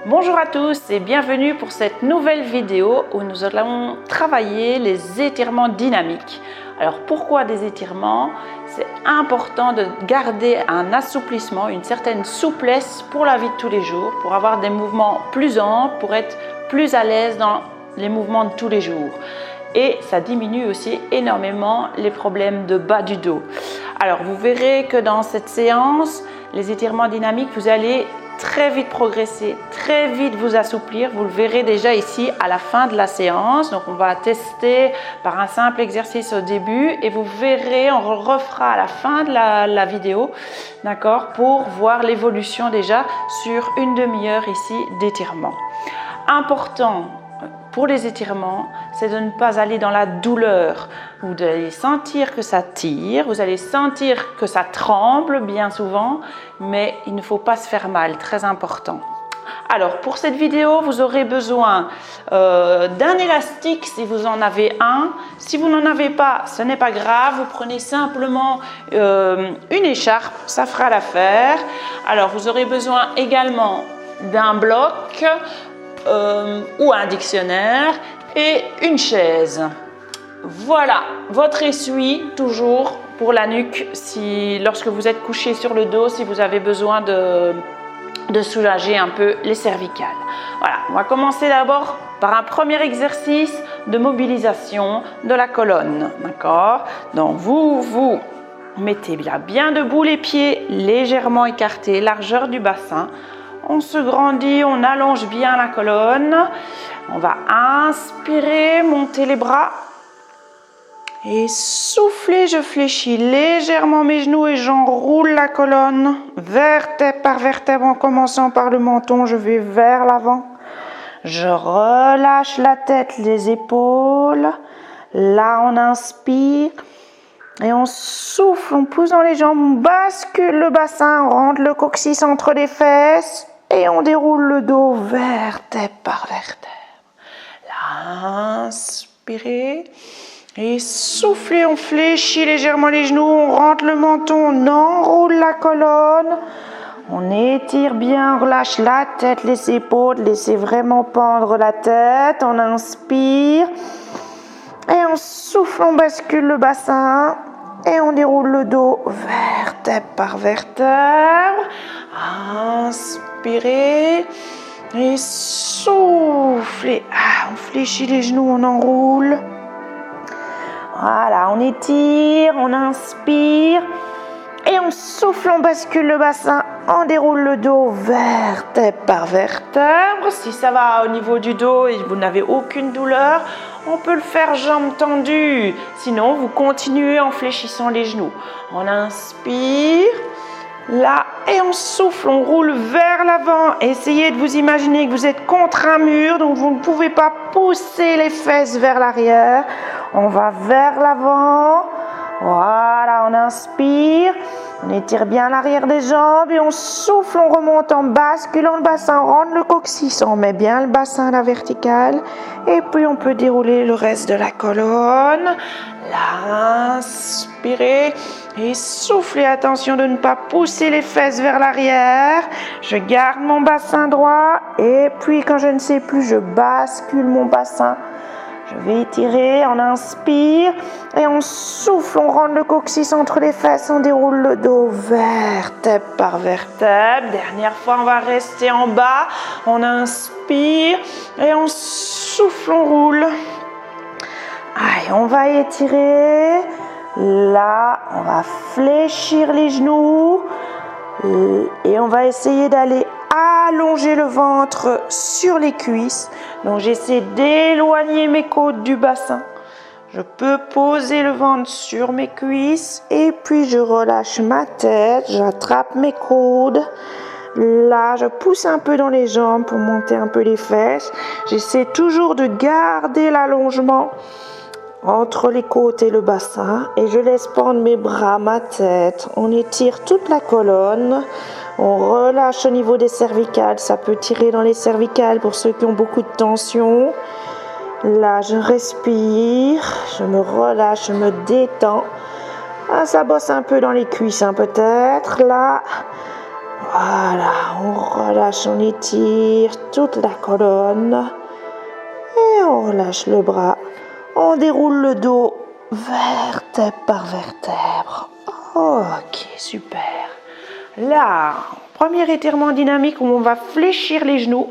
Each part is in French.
Bonjour à tous et bienvenue pour cette nouvelle vidéo où nous allons travailler les étirements dynamiques. Alors pourquoi des étirements? C'est important de garder un assouplissement, une certaine souplesse pour la vie de tous les jours, pour avoir des mouvements plus amples, pour être plus à l'aise dans les mouvements de tous les jours. Et ça diminue aussi énormément les problèmes de bas du dos. Alors vous verrez que dans cette séance, les étirements dynamiques, vous allez très vite progresser, très vite vous assouplir. Vous le verrez déjà ici à la fin de la séance. Donc on va tester par un simple exercice au début et vous verrez, on refera à la fin de la vidéo, d'accord, pour voir l'évolution déjà sur une demi-heure ici d'étirement. Important pour les étirements, c'est de ne pas aller dans la douleur. Vous allez sentir que ça tire, vous allez sentir que ça tremble bien souvent, mais il ne faut pas se faire mal, très important. Alors pour cette vidéo, vous aurez besoin d'un élastique si vous en avez un. Si vous n'en avez pas, ce n'est pas grave, vous prenez simplement une écharpe, ça fera l'affaire. Alors vous aurez besoin également d'un bloc ou un dictionnaire et une chaise. Voilà, votre essuie toujours pour la nuque lorsque vous êtes couché sur le dos, si vous avez besoin de soulager un peu les cervicales. Voilà, on va commencer d'abord par un premier exercice de mobilisation de la colonne, d'accord? Donc vous mettez bien debout, les pieds légèrement écartés, largeur du bassin. On se grandit, on allonge bien la colonne. On va inspirer, monter les bras. Et souffler, je fléchis légèrement mes genoux et j'enroule la colonne. Vertèbre par vertèbre en commençant par le menton, je vais vers l'avant. Je relâche la tête, les épaules. Là, on inspire. Et on souffle, on pousse dans les jambes, on bascule le bassin, on rentre le coccyx entre les fesses. Et on déroule le dos vertèbre par vertèbre. Là, inspirez. Et soufflez, on fléchit légèrement les genoux, on rentre le menton, on enroule la colonne. On étire bien, on relâche la tête, les épaules, laissez vraiment pendre la tête. On inspire. Et on souffle, on bascule le bassin. Et on déroule le dos vertèbre par vertèbre. Inspirez et soufflez. On fléchit les genoux, on enroule. Voilà, on étire, on inspire. Et on souffle, on bascule le bassin. On déroule le dos vertèbre par vertèbre. Si ça va au niveau du dos et vous n'avez aucune douleur, on peut le faire jambes tendues. Sinon, vous continuez en fléchissant les genoux. On inspire. Là, et on souffle, on roule vers l'avant. Essayez de vous imaginer que vous êtes contre un mur, donc vous ne pouvez pas pousser les fesses vers l'arrière. On va vers l'avant. Voilà, on inspire. On étire bien l'arrière des jambes et on souffle, on remonte en basculant le bassin, on rentre le coccyx, on met bien le bassin à la verticale et puis on peut dérouler le reste de la colonne. Là, inspirez et soufflez, attention de ne pas pousser les fesses vers l'arrière. Je garde mon bassin droit et puis quand je ne sais plus, je bascule mon bassin. Je vais étirer, on inspire et on souffle, on rentre le coccyx entre les fesses, on déroule le dos vertèbre par vertèbre. Dernière fois, on va rester en bas, on inspire et on souffle, on roule. Allez, on va étirer. Là, on va fléchir les genoux et on va essayer d'aller allonger le ventre sur les cuisses. Donc j'essaie d'éloigner mes côtes du bassin. Je peux poser le ventre sur mes cuisses et puis je relâche ma tête, j'attrape mes coudes. Là, je pousse un peu dans les jambes pour monter un peu les fesses. J'essaie toujours de garder l'allongement entre les côtes et le bassin et je laisse pendre mes bras, ma tête. On étire toute la colonne. On relâche au niveau des cervicales, ça peut tirer dans les cervicales pour ceux qui ont beaucoup de tension. Là, je respire, je me relâche, je me détends. Ça bosse un peu dans les cuisses, peut-être. Là, Voilà, on relâche, on étire toute la colonne. Et on relâche le bras. On déroule le dos vertèbre par vertèbre. Ok, super. Là, premier étirement dynamique où on va fléchir les genoux.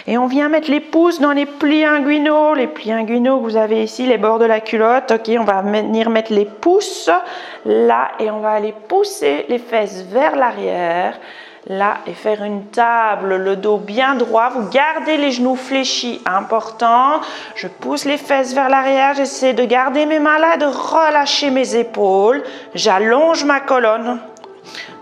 Et on vient mettre les pouces dans les plis inguinaux. Les plis inguinaux que vous avez ici, les bords de la culotte. Ok, on va venir mettre les pouces là et on va aller pousser les fesses vers l'arrière. Là, et faire une table, le dos bien droit. Vous gardez les genoux fléchis, important. Je pousse les fesses vers l'arrière. J'essaie de garder mes mains là, de relâcher mes épaules. J'allonge ma colonne.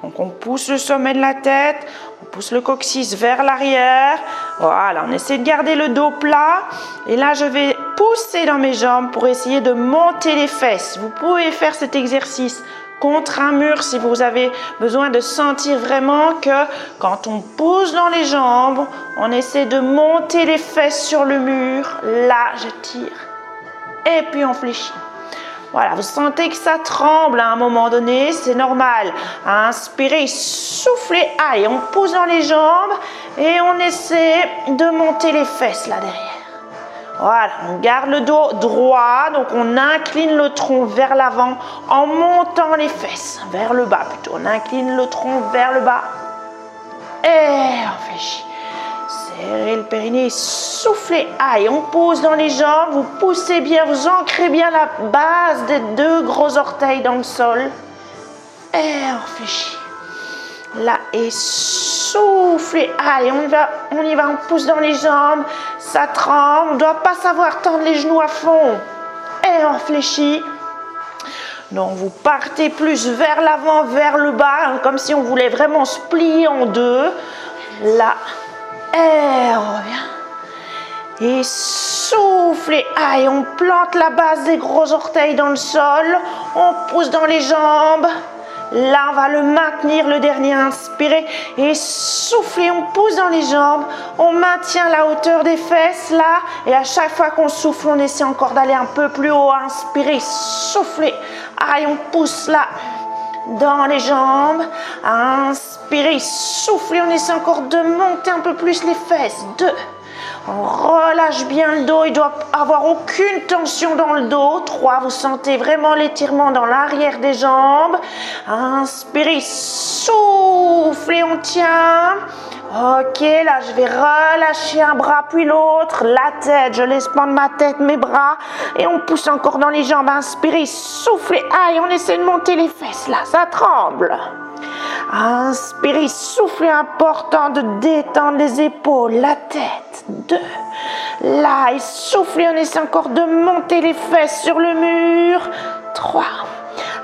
Donc, on pousse le sommet de la tête. On pousse le coccyx vers l'arrière. Voilà, on essaie de garder le dos plat. Et là, je vais pousser dans mes jambes pour essayer de monter les fesses. Vous pouvez faire cet exercice contre un mur si vous avez besoin de sentir vraiment que quand on pousse dans les jambes, on essaie de monter les fesses sur le mur. Là, je tire. Et puis, on fléchit. Voilà, vous sentez que ça tremble à un moment donné, c'est normal. Inspirez, soufflez, aïe, on pousse dans les jambes et on essaie de monter les fesses là derrière. Voilà, on garde le dos droit, donc on incline le tronc vers l'avant en montant les fesses, vers le bas plutôt. On incline le tronc vers le bas et on fléchit. Serrez le périnée, soufflez, aïe, on pousse dans les jambes, vous poussez bien, vous ancrez bien la base des deux gros orteils dans le sol. Et on fléchit. Là, et soufflez, allez, on y va, on pousse dans les jambes, ça tremble, on ne doit pas savoir tendre les genoux à fond. Et on fléchit. Donc, vous partez plus vers l'avant, vers le bas, comme si on voulait vraiment se plier en deux. Là. Et on revient. Et soufflez. Aïe, on plante la base des gros orteils dans le sol. On pousse dans les jambes. Là, on va le maintenir, le dernier. Inspirez. Et soufflez. On pousse dans les jambes. On maintient la hauteur des fesses, là. Et à chaque fois qu'on souffle, on essaie encore d'aller un peu plus haut. Inspirez. Soufflez. Aïe, on pousse là. Dans les jambes, inspirez, soufflez, on essaie encore de monter un peu plus les fesses. 2, on relâche bien le dos, il ne doit avoir aucune tension dans le dos. 3, vous sentez vraiment l'étirement dans l'arrière des jambes. Inspirez, soufflez, on tient. Ok, là je vais relâcher un bras puis l'autre, la tête, je laisse prendre ma tête, mes bras et on pousse encore dans les jambes, inspirez, soufflez, aïe, on essaie de monter les fesses, là, ça tremble. Inspirez, soufflez, important de détendre les épaules, la tête, 2, là, et soufflez, on essaie encore de monter les fesses sur le mur, 3,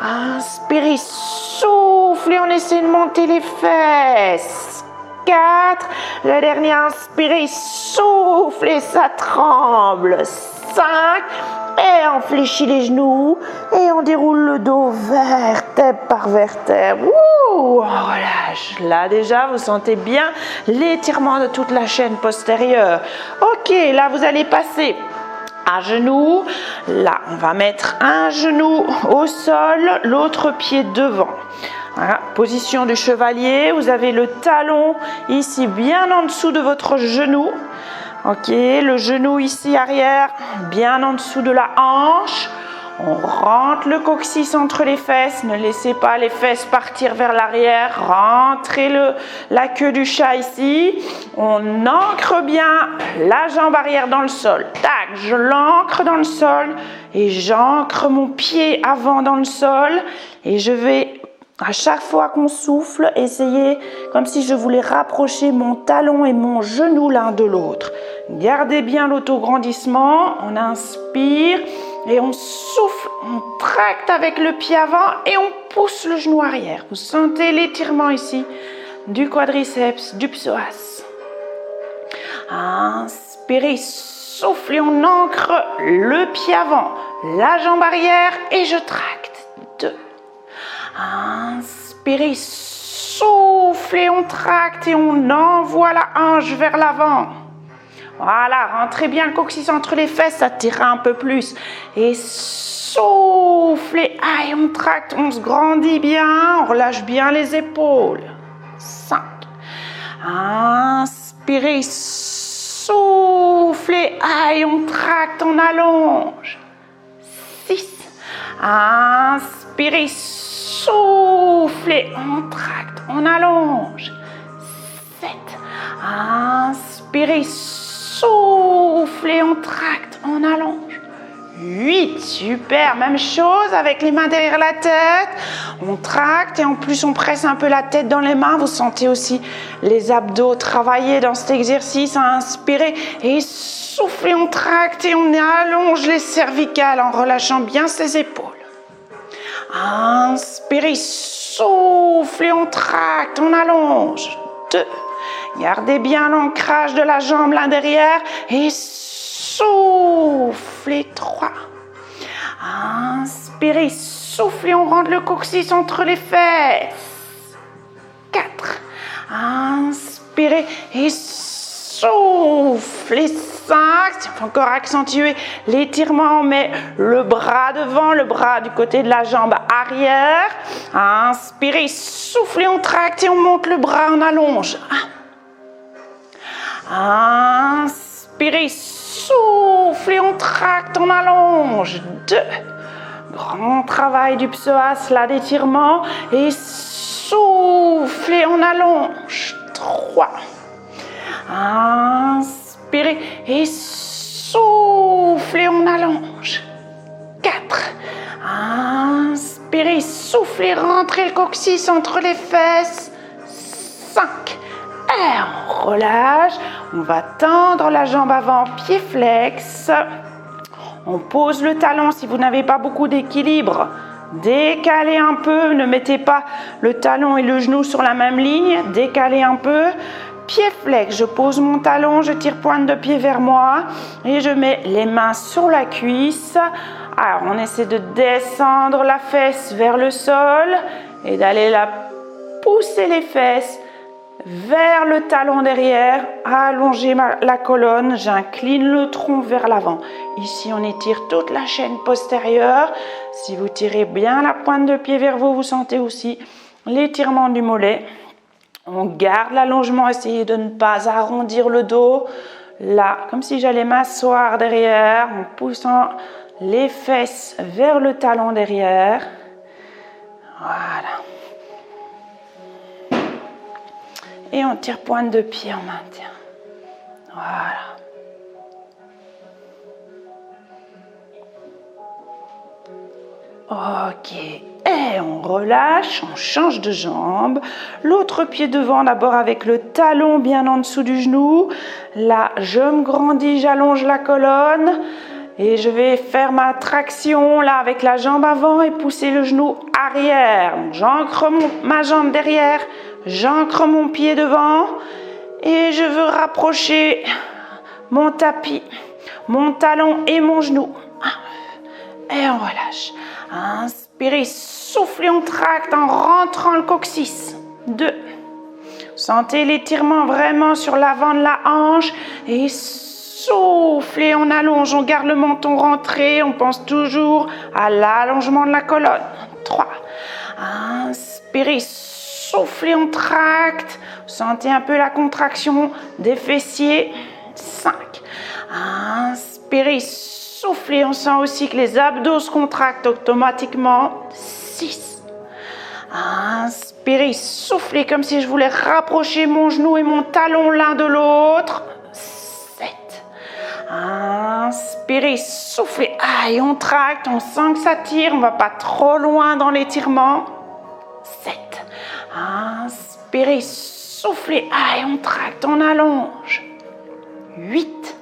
inspirez, soufflez, on essaie de monter les fesses. 4, le dernier, inspirez, soufflez, ça tremble. 5, et on fléchit les genoux et on déroule le dos vertèbre par vertèbre. Ouh, on relâche. Là déjà, vous sentez bien l'étirement de toute la chaîne postérieure. Ok, là vous allez passer à genoux. Là, on va mettre un genou au sol, l'autre pied devant. Voilà, position du chevalier, vous avez le talon ici bien en dessous de votre genou. Ok, le genou ici arrière, bien en dessous de la hanche. On rentre le coccyx entre les fesses, ne laissez pas les fesses partir vers l'arrière. Rentrez la queue du chat ici. On ancre bien la jambe arrière dans le sol. Tac, je l'ancre dans le sol et j'ancre mon pied avant dans le sol. Et je vais... À chaque fois qu'on souffle, essayez comme si je voulais rapprocher mon talon et mon genou l'un de l'autre. Gardez bien l'autograndissement, on inspire et on souffle, on tracte avec le pied avant et on pousse le genou arrière. Vous sentez l'étirement ici du quadriceps, du psoas. Inspirez, soufflez, on ancre le pied avant, la jambe arrière et je tracte. 2. Inspirez, soufflez, on tracte et on envoie la hanche vers l'avant. Voilà, rentrez bien le coccyx entre les fesses, ça tire un peu plus. Et soufflez, aïe, on tracte, on se grandit bien, on relâche bien les épaules. 5. Inspirez, soufflez, aïe, on tracte, on allonge. 6. Inspirez, soufflez, on tracte, on allonge. 7. Inspirez, soufflez, on tracte, on allonge. 8, super, même chose avec les mains derrière la tête, on tracte et en plus on presse un peu la tête dans les mains, vous sentez aussi les abdos travailler dans cet exercice, inspirez et soufflez, on tracte et on allonge les cervicales en relâchant bien ses épaules. Inspirez, soufflez, on tracte, on allonge. 2, gardez bien l'ancrage de la jambe là derrière et soufflez. 3. Inspirez, soufflez, on rentre le coccyx entre les fesses. 4. Inspirez et soufflez. 5. Il faut encore accentuer l'étirement, on met le bras devant, le bras du côté de la jambe arrière. Inspirez, soufflez, on tracte et on monte le bras, on allonge. 1. Inspirez, soufflez, on tracte, on allonge. 2. Grand travail du psoas, là, d'étirement. Et soufflez, on allonge. 3. Inspirez et soufflez, on allonge. 4. Inspirez, soufflez, rentrez le coccyx entre les fesses. 5. Et on relâche. On va tendre la jambe avant, pied flex. On pose le talon si vous n'avez pas beaucoup d'équilibre. Décalez un peu, ne mettez pas le talon et le genou sur la même ligne. Décalez un peu. Pied flex, je pose mon talon, je tire pointe de pied vers moi et je mets les mains sur la cuisse. Alors, on essaie de descendre la fesse vers le sol et d'aller pousser les fesses vers le talon derrière, allonger la colonne, j'incline le tronc vers l'avant. Ici, on étire toute la chaîne postérieure. Si vous tirez bien la pointe de pied vers vous, vous sentez aussi l'étirement du mollet. On garde l'allongement, essayez de ne pas arrondir le dos. Là, comme si j'allais m'asseoir derrière, en poussant les fesses vers le talon derrière. Voilà. Et on tire pointe de pied en maintien. Voilà. Ok. Et on relâche, on change de jambe. L'autre pied devant d'abord avec le talon bien en dessous du genou. Là, je me grandis, j'allonge la colonne. Et je vais faire ma traction là avec la jambe avant et pousser le genou arrière. J'ancre ma jambe derrière, j'ancre mon pied devant. Et je veux rapprocher mon tapis, mon talon et mon genou. Et on relâche. Inspirez, soufflez, on tracte en rentrant le coccyx. 2. Sentez l'étirement vraiment sur l'avant de la hanche. Et soufflez, on allonge, on garde le menton rentré. On pense toujours à l'allongement de la colonne. 3. Inspirez, soufflez, on tracte. Sentez un peu la contraction des fessiers. 5. Inspirez, soufflez, on sent aussi que les abdos se contractent automatiquement. 6. Inspirez, soufflez comme si je voulais rapprocher mon genou et mon talon l'un de l'autre. 7. Inspirez, soufflez. Aïe, on tracte, on sent que ça tire, on ne va pas trop loin dans l'étirement. 7. Inspirez, soufflez. Aïe, on tracte, on allonge. 8.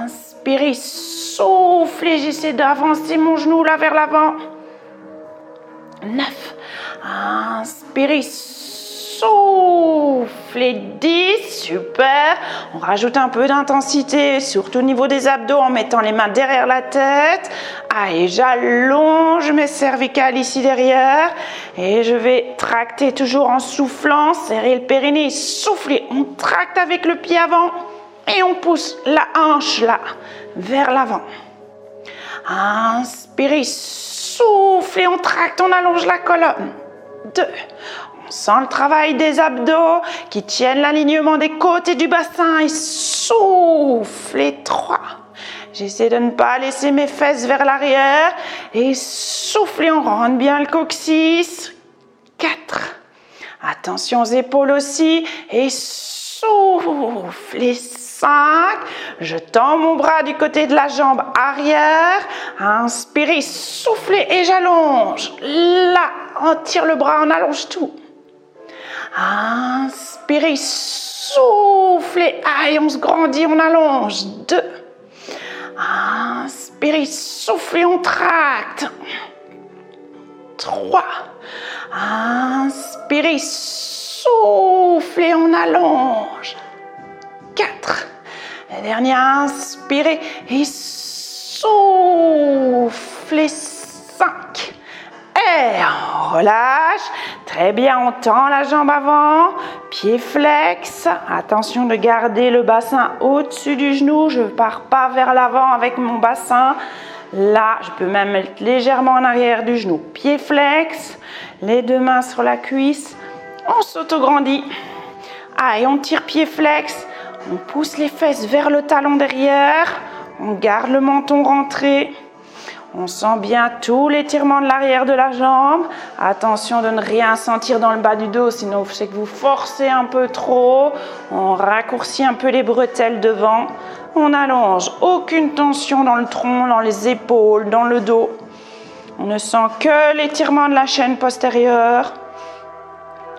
Inspirez, soufflez, j'essaie d'avancer mon genou là vers l'avant. 9. Inspirez, soufflez. 10. Super. On rajoute un peu d'intensité, surtout au niveau des abdos en mettant les mains derrière la tête. Allez, j'allonge mes cervicales ici derrière. Et je vais tracter toujours en soufflant. Serrer le périnée, souffler. On tracte avec le pied avant. Et on pousse la hanche là, vers l'avant. Inspirez, soufflez, on tracte, on allonge la colonne. 2. On sent le travail des abdos qui tiennent l'alignement des côtes et du bassin. Et souffle. Et 3. J'essaie de ne pas laisser mes fesses vers l'arrière. Et souffle et on rentre bien le coccyx. 4. Attention aux épaules aussi. Et souffle. Et 5. Je tends mon bras du côté de la jambe arrière. Inspirez, soufflez et j'allonge. Là, on tire le bras, on allonge tout. Inspirez, soufflez. Aïe, on se grandit, on allonge. 2. Inspirez, soufflez, on tracte. 3. Inspirez, soufflez, on allonge. 4. La dernière, inspirez et soufflez. 5. Et on relâche. Très bien, on tend la jambe avant. Pied flex. Attention de garder le bassin au-dessus du genou. Je ne pars pas vers l'avant avec mon bassin. Là, je peux même mettre légèrement en arrière du genou. Pied flex. Les 2 mains sur la cuisse. On s'auto-grandit. Et on tire pied flex. On pousse les fesses vers le talon derrière. On garde le menton rentré. On sent bien tout l'étirement de l'arrière de la jambe. Attention de ne rien sentir dans le bas du dos, sinon c'est que vous forcez un peu trop. On raccourcit un peu les bretelles devant. On allonge. Aucune tension dans le tronc, dans les épaules, dans le dos. On ne sent que l'étirement de la chaîne postérieure.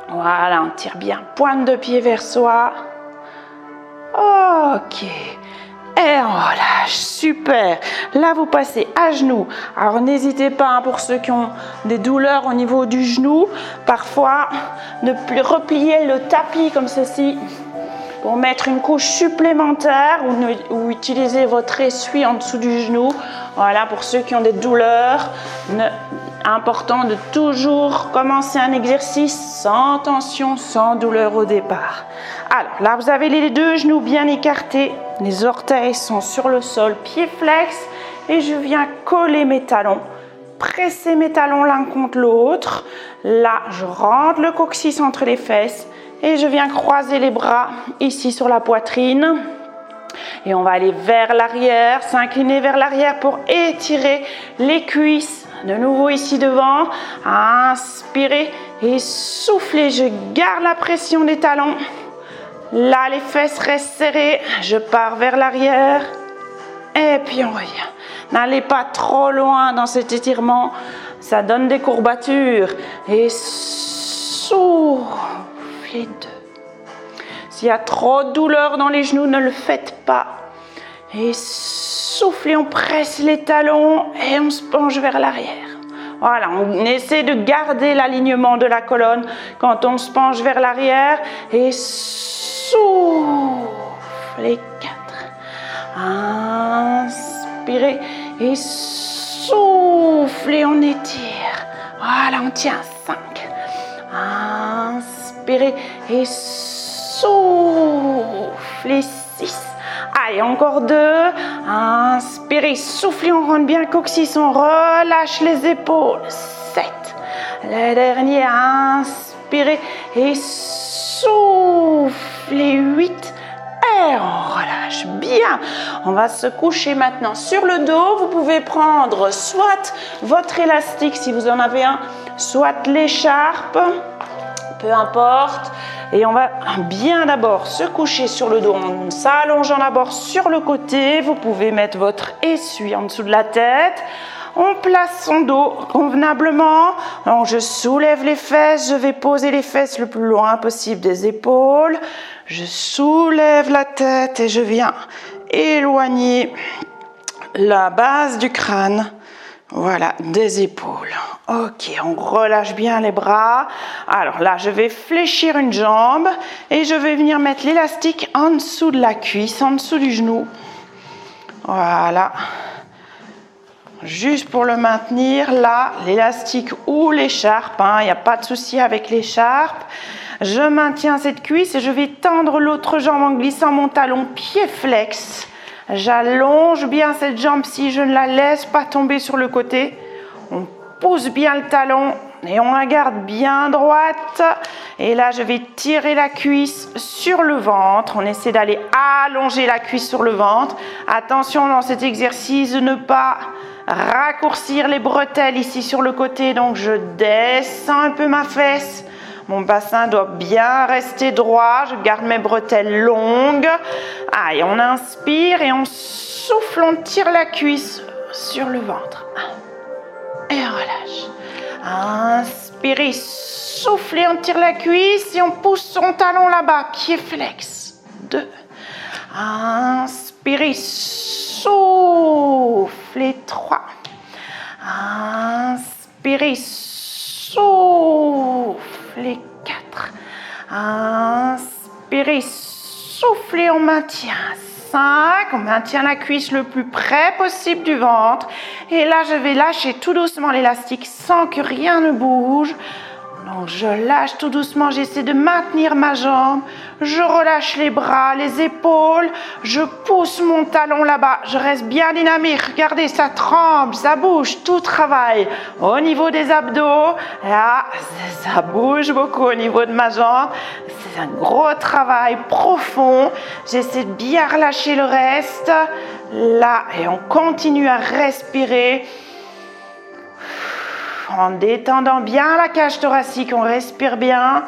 Voilà, on tire bien. Pointe de pied vers soi. Ok. Et on relâche, super. Là, vous passez à genoux. Alors, n'hésitez pas, pour ceux qui ont des douleurs au niveau du genou, parfois, de replier le tapis comme ceci pour mettre une couche supplémentaire ou utiliser votre essuie en dessous du genou. Voilà, pour ceux qui ont des douleurs, important de toujours commencer un exercice sans tension, sans douleur au départ. Alors, là, vous avez les 2 genoux bien écartés. Les orteils sont sur le sol, pied flex. Et je viens coller mes talons, presser mes talons l'un contre l'autre. Là, je rentre le coccyx entre les fesses. Et je viens croiser les bras ici sur la poitrine. Et on va aller vers l'arrière, s'incliner vers l'arrière pour étirer les cuisses. De nouveau ici devant. Inspirez et soufflez. Je garde la pression des talons. Là, les fesses restent serrées. Je pars vers l'arrière. Et puis on revient. N'allez pas trop loin dans cet étirement. Ça donne des courbatures. Et soufflez 2. S'il y a trop de douleur dans les genoux, ne le faites pas. Et soufflez, on presse les talons et on se penche vers l'arrière. Voilà, on essaie de garder l'alignement de la colonne quand on se penche vers l'arrière. Et soufflez 4. Inspirez et soufflez, on étire. Voilà, on tient 5. Inspirez et soufflez 6. Allez, encore 2. Inspirez, soufflez, on rentre bien le coccyx, on relâche les épaules. 7. Le dernier, inspirez et soufflez 8. Et on relâche bien. On va se coucher maintenant sur le dos. Vous pouvez prendre soit votre élastique si vous en avez un, soit l'écharpe, peu importe. Et on va bien d'abord se coucher sur le dos en s'allongeant d'abord sur le côté. Vous pouvez mettre votre essuie en dessous de la tête. On place son dos convenablement. Donc je soulève les fesses. Je vais poser les fesses le plus loin possible des épaules. Je soulève la tête et je viens éloigner la base du crâne. Voilà, des épaules. Ok, on relâche bien les bras. Alors là, je vais fléchir une jambe et je vais venir mettre l'élastique en dessous de la cuisse, en dessous du genou. Voilà. Juste pour le maintenir, là, l'élastique ou l'écharpe, il n'y a pas de souci avec l'écharpe. Je maintiens cette cuisse et je vais tendre l'autre jambe en glissant mon talon pied flex. J'allonge bien cette jambe si je ne la laisse pas tomber sur le côté. On pousse bien le talon Et on la garde bien droite. Et là, je vais tirer la cuisse sur le ventre. On essaie d'aller allonger la cuisse sur le ventre. Attention dans cet exercice de ne pas raccourcir les bretelles ici sur le côté. Donc, je descends un peu ma fesse. Mon bassin doit bien rester droit. Je garde mes bretelles longues. Allez, on inspire et on souffle. On tire la cuisse sur le ventre. Et on relâche. Inspirez, soufflez, on tire la cuisse et on pousse son talon là-bas. Pied flex. 2. Inspirez, soufflez. 3. Inspirez, soufflez. 4. Inspirez, soufflez, on maintient. 5, on maintient la cuisse le plus près possible du ventre. Et là, je vais lâcher tout doucement l'élastique sans que rien ne bouge. Donc, je lâche tout doucement, j'essaie de maintenir ma jambe. Je relâche les bras, les épaules. Je pousse mon talon là-bas. Je reste bien dynamique. Regardez, ça tremble, ça bouge, tout travaille. Au niveau des abdos, là, ça bouge beaucoup au niveau de ma jambe. C'est un gros travail profond. J'essaie de bien relâcher le reste. Là, et on continue à respirer. En détendant bien la cage thoracique, on respire bien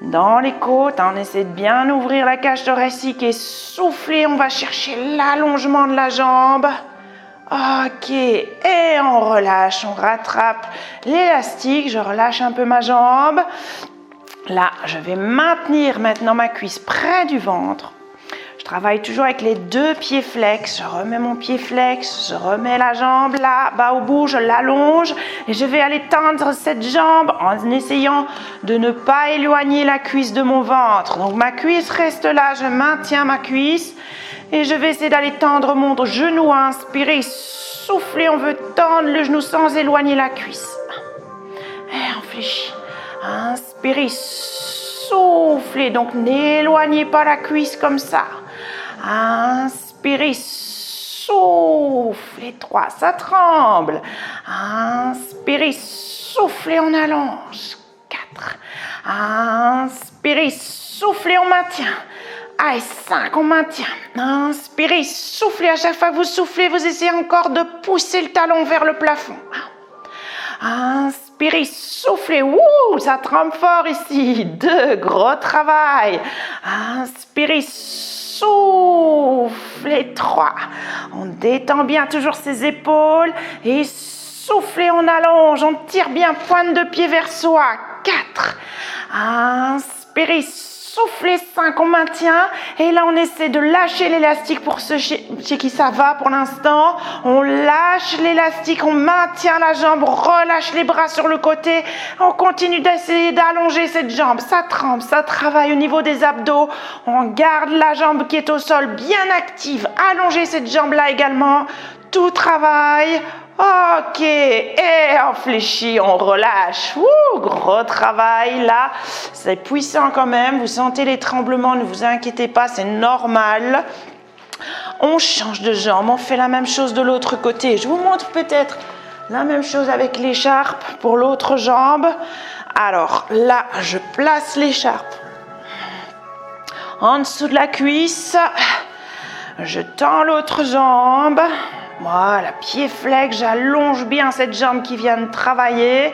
dans les côtes. On essaie de bien ouvrir la cage thoracique et souffler. On va chercher l'allongement de la jambe. Ok, et on relâche, on rattrape l'élastique. Je relâche un peu ma jambe. Là, je vais maintenir maintenant ma cuisse près du ventre. Je travaille toujours avec les 2 pieds flex. Je remets mon pied flex, je remets la jambe là, bas au bout, je l'allonge et je vais aller tendre cette jambe en essayant de ne pas éloigner la cuisse de mon ventre. Donc ma cuisse reste là, je maintiens ma cuisse et je vais essayer d'aller tendre mon genou. Inspirez, soufflez, on veut tendre le genou sans éloigner la cuisse. Et on fléchit. Inspirez, soufflez, donc n'éloignez pas la cuisse comme ça. Inspirez, soufflez. 3, ça tremble. Inspirez, soufflez, on allonge. 4. Inspirez, soufflez, on maintient. Allez, 5, on maintient. Inspirez, soufflez. À chaque fois que vous soufflez, vous essayez encore de pousser le talon vers le plafond. Inspirez, soufflez. Ouh, ça tremble fort ici. 2, gros travail. Inspirez, soufflez. 3. On détend bien toujours ses épaules. Et soufflez, on allonge. On tire bien pointe de pied vers soi. 4. Inspirez, soufflez. 5, on maintient. Et là, on essaie de lâcher l'élastique pour ceux chez qui ça va pour l'instant. On lâche l'élastique, on maintient la jambe, on relâche les bras sur le côté. On continue d'essayer d'allonger cette jambe. Ça tremble, ça travaille au niveau des abdos. On garde la jambe qui est au sol bien active. Allongez cette jambe-là également. Tout travaille. Ok, et on fléchit, on relâche. Ouh, gros travail là. C'est puissant quand même. Vous sentez les tremblements, ne vous inquiétez pas, c'est normal. On change de jambe, on fait la même chose de l'autre côté. Je vous montre peut-être la même chose avec l'écharpe pour l'autre jambe. Alors là, je place l'écharpe en dessous de la cuisse. Je tends l'autre jambe. Voilà, pied flex, j'allonge bien cette jambe qui vient de travailler.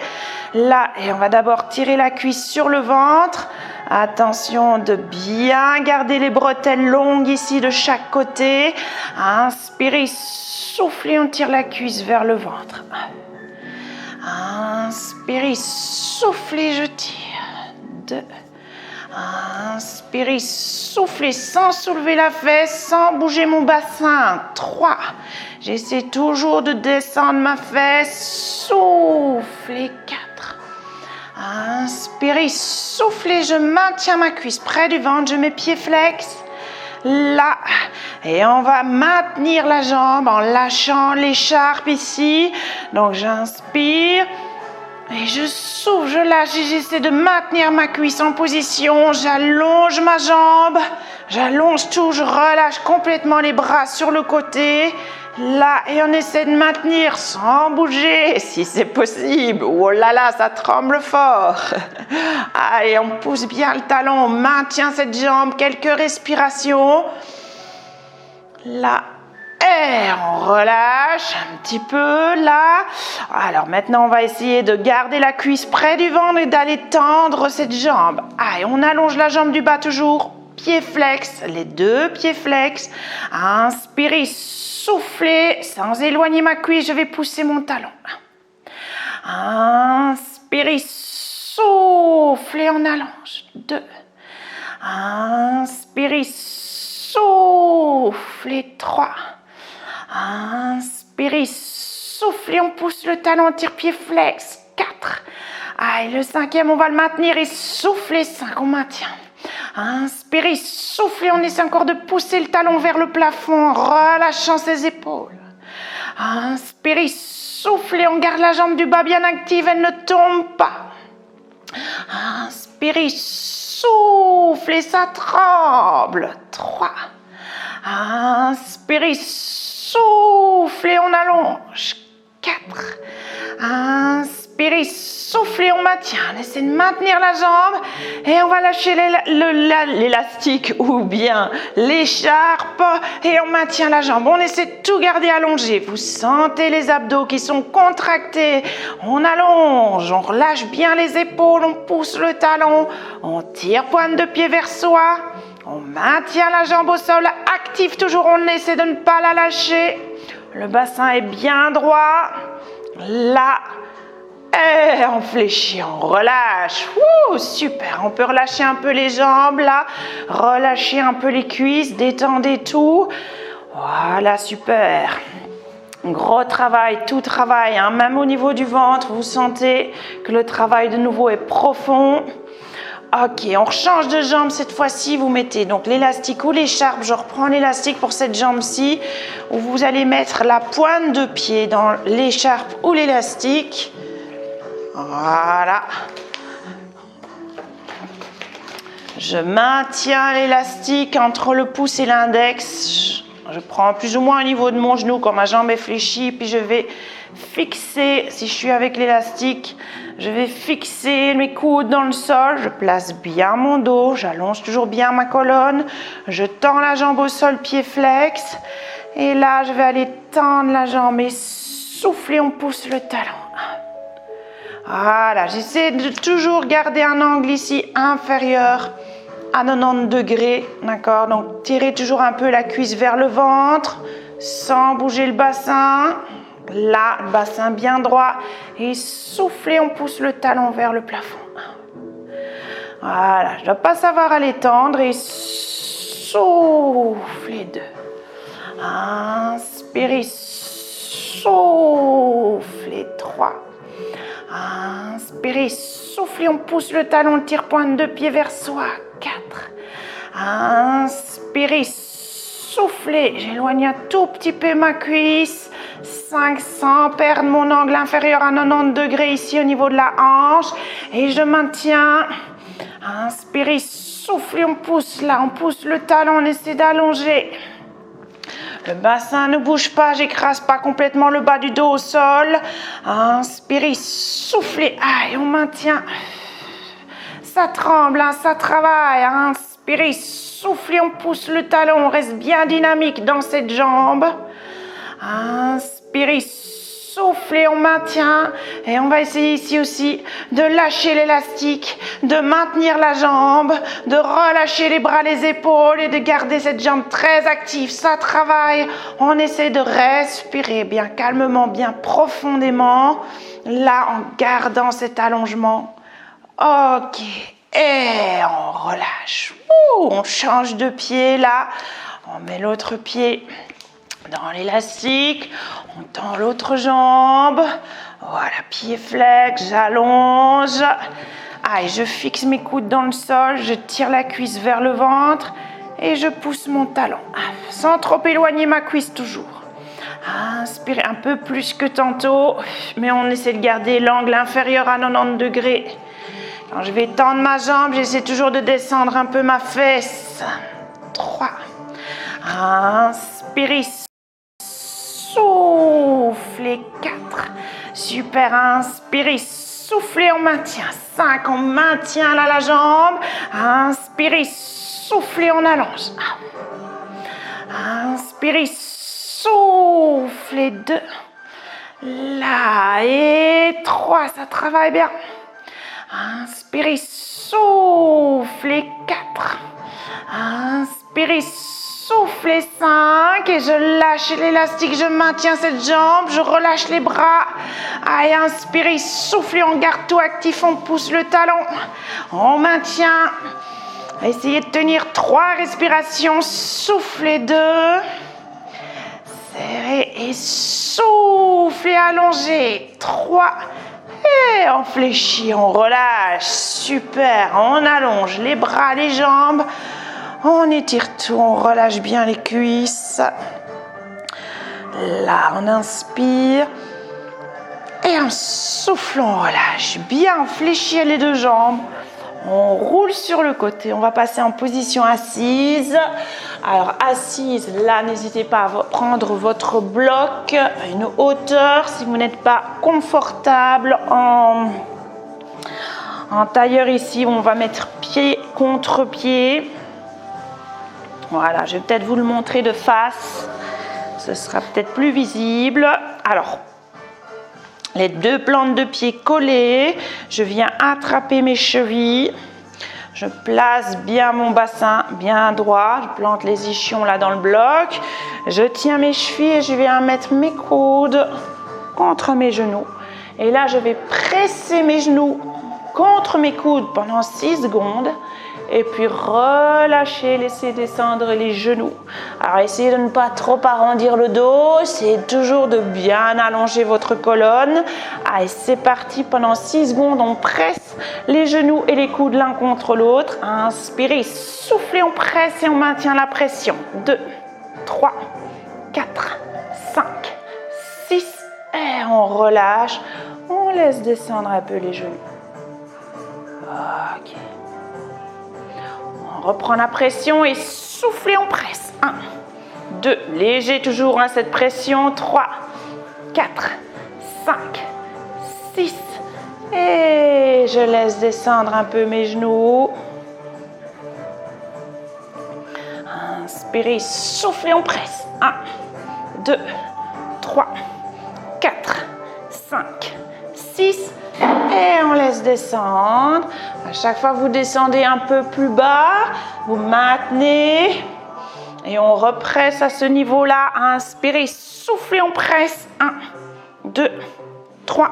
Là, et on va d'abord tirer la cuisse sur le ventre. Attention de bien garder les bretelles longues ici de chaque côté. Inspirez, soufflez, on tire la cuisse vers le ventre. Inspirez, soufflez, je tire. 2. Inspirez, soufflez sans soulever la fesse, sans bouger mon bassin. 3. J'essaie toujours de descendre ma fesse. Soufflez. 4. Inspirez, soufflez, je maintiens ma cuisse près du ventre, je mets pied flex. Là, et on va maintenir la jambe en lâchant l'écharpe ici. Donc j'inspire. Et je souffle, je lâche et j'essaie de maintenir ma cuisse en position. J'allonge ma jambe. J'allonge tout, je relâche complètement les bras sur le côté. Là, et on essaie de maintenir sans bouger, si c'est possible. Oh là là, ça tremble fort. Allez, on pousse bien le talon, on maintient cette jambe, quelques respirations. Là, et on relâche un petit peu, là. Alors maintenant, on va essayer de garder la cuisse près du ventre et d'aller tendre cette jambe. Allez, on allonge la jambe du bas toujours. Pieds flex, les deux pieds flex. Inspirez, soufflez, sans éloigner ma cuisse, je vais pousser mon talon. Inspirez, soufflez, on allonge. 2. Inspirez, soufflez. 3. Inspirez, soufflez, on pousse le talon, on tire pied flex. 4. Allez, le 5e, on va le maintenir et soufflez. 5, on maintient. Inspirez, soufflez, on essaie encore de pousser le talon vers le plafond en relâchant ses épaules. Inspirez, soufflez, on garde la jambe du bas bien active, elle ne tombe pas. Inspirez, soufflez, ça tremble. 3. Inspirez, soufflez, on allonge. 4. Inspirez, soufflez, on maintient. On essaie de maintenir la jambe et on va lâcher l'élastique ou bien l'écharpe et on maintient la jambe. On essaie de tout garder allongé. Vous sentez les abdos qui sont contractés. On allonge, on relâche bien les épaules, on pousse le talon, on tire pointe de pied vers soi. On maintient la jambe au sol, active toujours, on essaie de ne pas la lâcher. Le bassin est bien droit. Là, et on fléchit, on relâche. Super, on peut relâcher un peu les jambes là. Relâcher un peu les cuisses, détendez tout. Voilà, super. Gros travail, tout travail, hein. Même au niveau du ventre, vous sentez que le travail de nouveau est profond. Ok, on change de jambe cette fois-ci, vous mettez donc l'élastique ou l'écharpe. Je reprends l'élastique pour cette jambe-ci, où vous allez mettre la pointe de pied dans l'écharpe ou l'élastique. Voilà. Je maintiens l'élastique entre le pouce et l'index. Je prends plus ou moins au niveau de mon genou quand ma jambe est fléchie, puis je vais fixer, si je suis avec l'élastique, je vais fixer mes coudes dans le sol, je place bien mon dos, j'allonge toujours bien ma colonne, je tends la jambe au sol, pied flex, et là je vais aller tendre la jambe et souffler, on pousse le talon. Voilà, j'essaie de toujours garder un angle ici inférieur à 90 degrés, d'accord? Donc tirez toujours un peu la cuisse vers le ventre, sans bouger le bassin. Là, le bassin bien droit. Et soufflez, on pousse le talon vers le plafond. Voilà, je ne dois pas savoir aller tendre. Et soufflez 2. Inspirez, soufflez 3. Inspirez, soufflez, on pousse le talon, on tire pointe de pied vers soi. 4. Inspirez, soufflez, j'éloigne un tout petit peu ma cuisse. 5, sans perdre mon angle inférieur à 90 degrés ici au niveau de la hanche. Et je maintiens. Inspirez, soufflez, on pousse là, on pousse le talon, on essaie d'allonger. Le bassin ne bouge pas, j'écrase pas complètement le bas du dos au sol. Inspirez, soufflez, et on maintient. Ça tremble, hein, ça travaille. Inspirez, soufflez, on pousse le talon, on reste bien dynamique dans cette jambe. Inspirez, soufflez, on maintient. Et on va essayer ici aussi de lâcher l'élastique, de maintenir la jambe, de relâcher les bras, les épaules et de garder cette jambe très active. Ça travaille. On essaie de respirer bien calmement, bien profondément. Là, en gardant cet allongement. Ok. Et on relâche. On change de pied là. On met l'autre pied dans l'élastique, on tend l'autre jambe, voilà, pied flex, j'allonge, et je fixe mes coudes dans le sol, je tire la cuisse vers le ventre et je pousse mon talon, sans trop éloigner ma cuisse toujours. Inspirez un peu plus que tantôt, mais on essaie de garder l'angle inférieur à 90 degrés. Quand je vais tendre ma jambe, j'essaie toujours de descendre un peu ma fesse. 3. Inspirez. soufflez. 4. Super, inspirez, soufflez, on maintient. 5, on maintient là la jambe. Inspirez, soufflez, on allonge. Inspirez, soufflez. 2. Là, et 3, ça travaille bien. Inspirez, soufflez. 4. Inspirez, soufflez. 5. Et je lâche l'élastique, je maintiens cette jambe, je relâche les bras. Allez, inspirez, soufflez, on garde tout actif, on pousse le talon. On maintient. Essayez de tenir 3 respirations. Soufflez. 2. Serrez et soufflez, allongez. 3. Et on fléchit, on relâche. Super, on allonge les bras, les jambes. On étire tout, on relâche bien les cuisses. Là, on inspire. Et en soufflant, on relâche. Bien, on fléchit les 2 jambes. On roule sur le côté. On va passer en position assise. Alors, assise, là, n'hésitez pas à prendre votre bloc, une hauteur. Si vous n'êtes pas confortable en tailleur ici, on va mettre pied contre pied. Voilà, je vais peut-être vous le montrer de face. Ce sera peut-être plus visible. Alors, les 2 plantes de pied collées. Je viens attraper mes chevilles. Je place bien mon bassin, bien droit. Je plante les ischions là dans le bloc. Je tiens mes chevilles et je viens mettre mes coudes contre mes genoux. Et là, je vais presser mes genoux contre mes coudes pendant 6 secondes. Et puis relâcher, laisser descendre les genoux. Alors essayez de ne pas trop arrondir le dos. Essayez toujours de bien allonger votre colonne. Allez, c'est parti. Pendant 6 secondes, on presse les genoux et les coudes l'un contre l'autre. Inspirez, soufflez, on presse et on maintient la pression. 2, 3, 4, 5, 6. Et on relâche. On laisse descendre un peu les genoux. Ok. On reprend la pression et soufflez, on presse. 1, 2, léger toujours cette pression. 3, 4, 5, 6. Et je laisse descendre un peu mes genoux. Inspirez, soufflez, on presse. 1, 2, 3, 4, 5, 6. Et on laisse descendre. À chaque fois que vous descendez un peu plus bas, vous maintenez. Et on represse à ce niveau-là. Inspirez, soufflez, on presse. 1, 2, 3,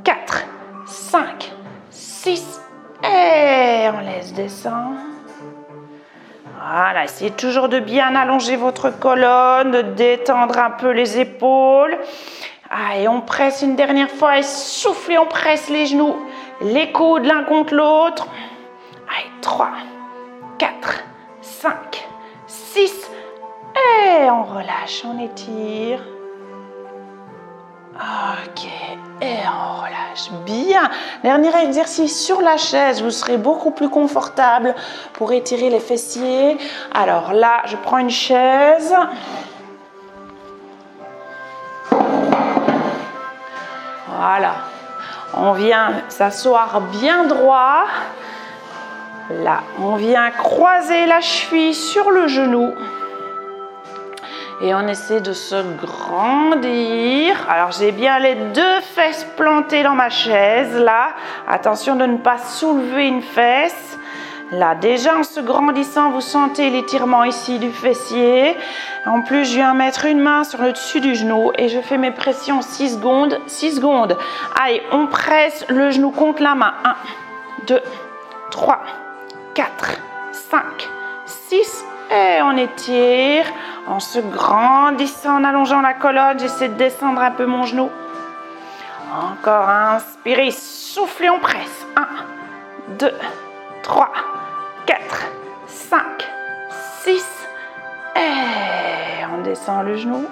4, 5, 6. Et on laisse descendre. Voilà, essayez toujours de bien allonger votre colonne, de détendre un peu les épaules. Et on presse une dernière fois et soufflez, on presse les genoux, les coudes l'un contre l'autre. 3, 4, 5, 6. Et on relâche, on étire. Ok, et on relâche. Bien. Dernier exercice sur la chaise, vous serez beaucoup plus confortable pour étirer les fessiers. Alors là, je prends une chaise. Voilà, on vient s'asseoir bien droit. Là, on vient croiser la cheville sur le genou. Et on essaie de se grandir. Alors, j'ai bien les 2 fesses plantées dans ma chaise. Là, attention de ne pas soulever une fesse. Là, déjà en se grandissant, vous sentez l'étirement ici du fessier. En plus, je viens mettre une main sur le dessus du genou et je fais mes pressions 6 secondes. 6 secondes. Allez, on presse le genou contre la main. 1, 2, 3, 4, 5, 6. Et on étire en se grandissant, en allongeant la colonne. J'essaie de descendre un peu mon genou. Encore, inspirez, soufflez, on presse. 1, 2, 3, 4, 5, 6. Et on descend le genou.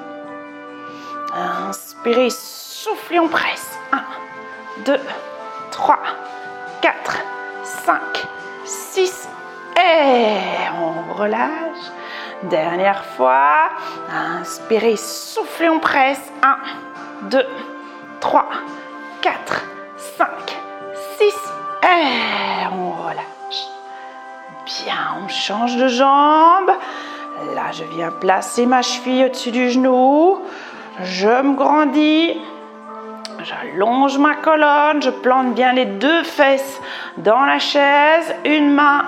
Inspirez, soufflez, on presse. 1, 2, 3, 4, 5, 6. Et on relâche. Dernière fois. Inspirez, soufflez, on presse. 1, 2, 3, 4, 5, 6. Et on relâche. Bien, on change de jambe. Là, je viens placer ma cheville au-dessus du genou. Je me grandis. J'allonge ma colonne. Je plante bien les deux fesses dans la chaise. Une main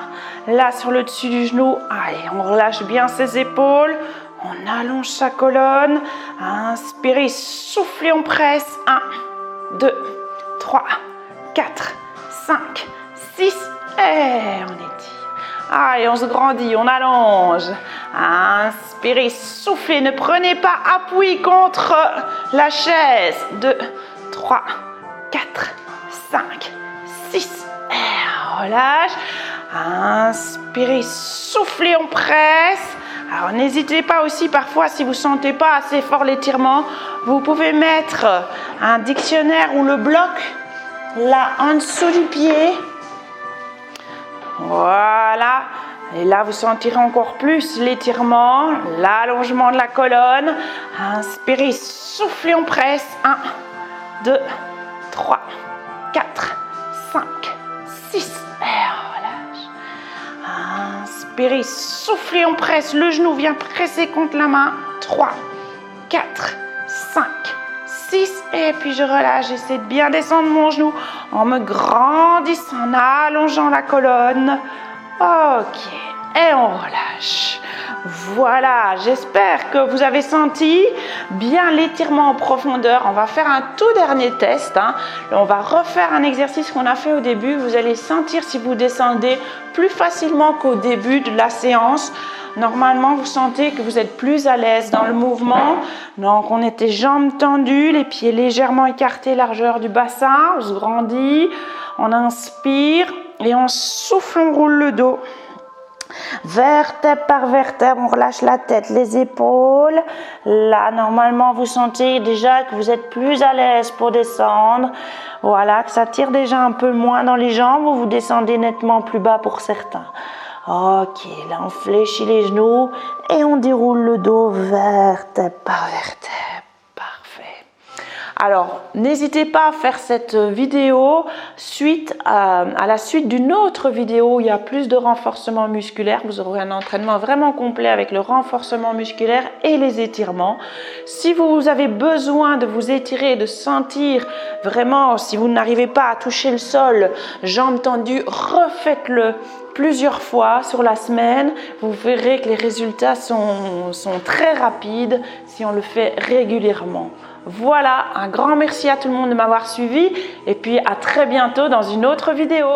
là sur le dessus du genou. Allez, on relâche bien ses épaules. On allonge sa colonne. Inspirez, soufflez, on presse. 1, 2, 3, 4, 5, 6. Et on étire. Allez, on se grandit, on allonge. Inspirez, soufflez. Ne prenez pas appui contre la chaise. 2, 3, 4, 5, 6. Et relâche. Inspirez, soufflez, on presse. Alors n'hésitez pas aussi parfois si vous ne sentez pas assez fort l'étirement, vous pouvez mettre un dictionnaire ou le bloc là en dessous du pied. Voilà. Et là vous sentirez encore plus l'étirement, l'allongement de la colonne. Inspirez, soufflez, on presse. 1, 2, 3, 4, 5, 6. Et relâche. Inspirez, soufflez, on presse. Le genou vient presser contre la main. 3, 4, 5, 6. Et puis je relâche. J'essaie de bien descendre mon genou en me grandissant, en allongeant la colonne. Ok. Et on relâche. Voilà, j'espère que vous avez senti bien l'étirement en profondeur. On va faire un tout dernier test. On va refaire un exercice qu'on a fait au début. Vous allez sentir si vous descendez plus facilement qu'au début de la séance. Normalement, vous sentez que vous êtes plus à l'aise dans le mouvement. Donc, on était jambes tendues, les pieds légèrement écartés, largeur du bassin. On se grandit, on inspire et on souffle, on roule le dos. Vertèbre par vertèbre, on relâche la tête, les épaules. Là, normalement, vous sentez déjà que vous êtes plus à l'aise pour descendre. Voilà, que ça tire déjà un peu moins dans les jambes ou vous descendez nettement plus bas pour certains. Ok, là, on fléchit les genoux et on déroule le dos vertèbre par vertèbre. Parfait. Alors, n'hésitez pas à faire cette vidéo à la suite d'une autre vidéo où il y a plus de renforcement musculaire. Vous aurez un entraînement vraiment complet avec le renforcement musculaire et les étirements. Si vous avez besoin de vous étirer, de sentir vraiment, si vous n'arrivez pas à toucher le sol, jambes tendues, refaites-le plusieurs fois sur la semaine. Vous verrez que les résultats sont très rapides si on le fait régulièrement. Voilà, un grand merci à tout le monde de m'avoir suivi et puis à très bientôt dans une autre vidéo.